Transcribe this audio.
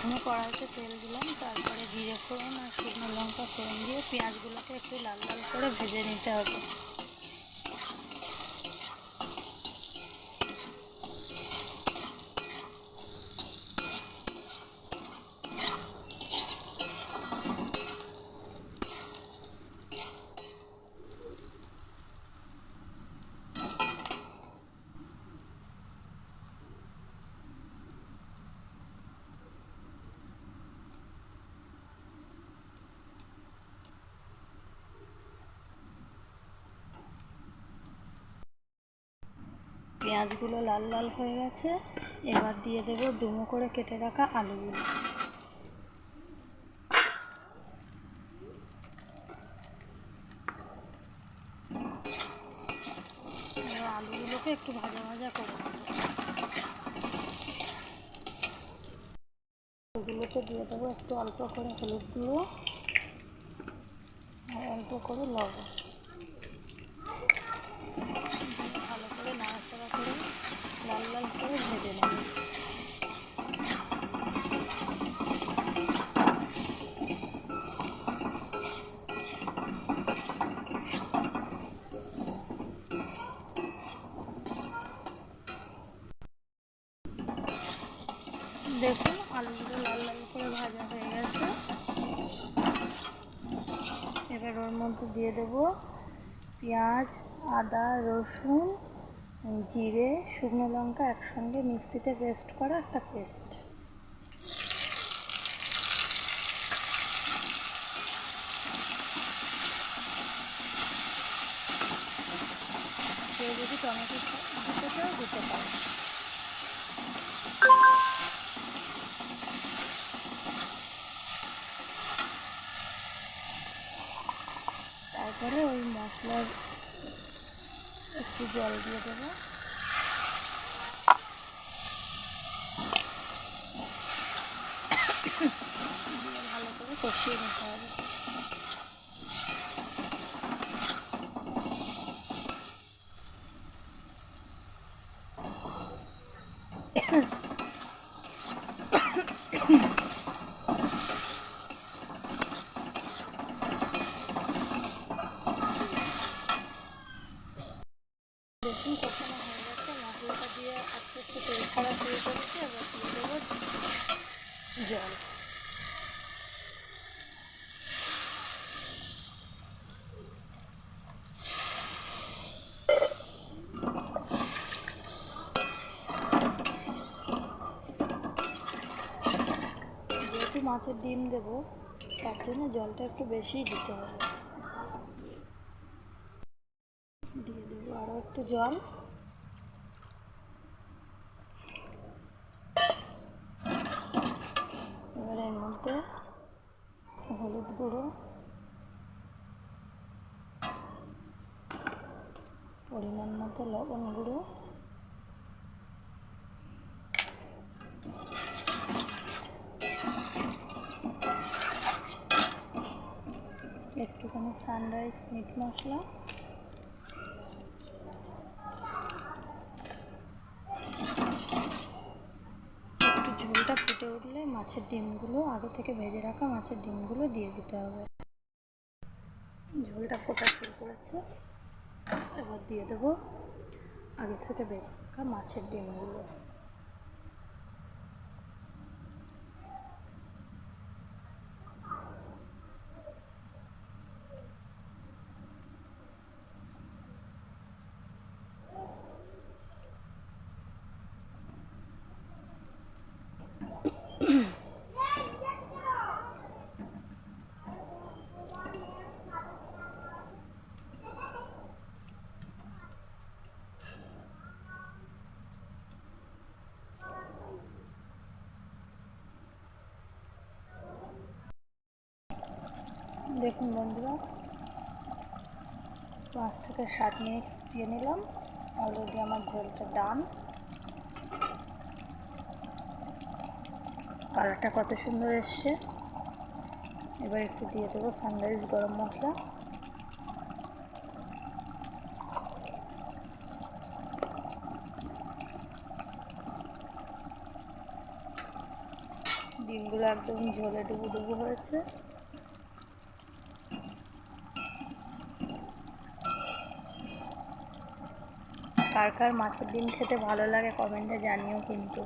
প্রথমে কড়াইতে তেল দিলাম, তারপরে জিরে ফোড়ন আর শুকনো লঙ্কা ফোড়ন দিয়ে পেঁয়াজগুলোকে একটু লাল লাল করে ভেজে নিতে হবে। পেঁয়াজগুলো লাল লাল হয়ে গেছে, এবার দিয়ে দেবো ডুমো করে কেটে রাখা আলুগুলো। আলুগুলোকে একটু ভাজা ভাজা করে ওগুলোকে দিয়ে দেবো একটু অল্প করে হলুদ গুঁড়ো আর অল্প করে লবণ। ভালো করে নাড়াচাড়া করে লাল লাল করে ভেজে নেব। দেখুন আলুগুলো লাল লাল করে ভাজা হয়ে গেছে। এবার ওর মধ্যে দিয়ে দেবো পেঁয়াজ, আদা, রসুন, জিরে, শুকনো লঙ্কা একসঙ্গে মিক্সিতে পেস্ট করা একটা পেস্ট। কেউ যদি টমেটো দিতে চাও দিতে পারে। তারপরে ওই মশলার একটু জল দিয়ে দেবো, ভালো করে কষিয়ে নিতে হবে। দেখুন কষানো হয়ে গেছে, মশলাটা দিয়ে আস্তে আস্তে তেল ছাড়া শুরু করেছে। এবার দিয়ে দেবো জল। যেহেতু মাছের ডিম দেবো তার জন্য জলটা একটু বেশিই দিতে হবে। দিয়ে দেবো আরও একটু জল। এবার এর মধ্যে হলুদ গুঁড়ো, পরিমাণ মতো লবণ গুঁড়ো, একটুখানি সানরাইজ মিট মশলা, একটু ঝোলটা ফুটে উঠলে মাছের ডিমগুলো, আগে থেকে ভেজে রাখা মাছের ডিমগুলো দিয়ে দিতে হবে। ঝোলটা ফোটা শুরু করেছে, এবার দিয়ে দেবো আগে থেকে ভেজে রাখা মাছের ডিমগুলো। দেখুন বন্ধুরা, 5 থেকে 7 মিনিট ফুটিয়ে নিলাম। অলরেডি আমার ঝোলটা ডান। কালারটা কত সুন্দর এসছে। এবার একটু দিয়ে দেবো সানরাইজ গরম মশলা। ডিমগুলো একদম ঝোলে ডুবো ডুবো হয়েছে। কার কার মাছের ডিম খেতে ভালো লাগে কমেন্টে জানিও কিন্তু।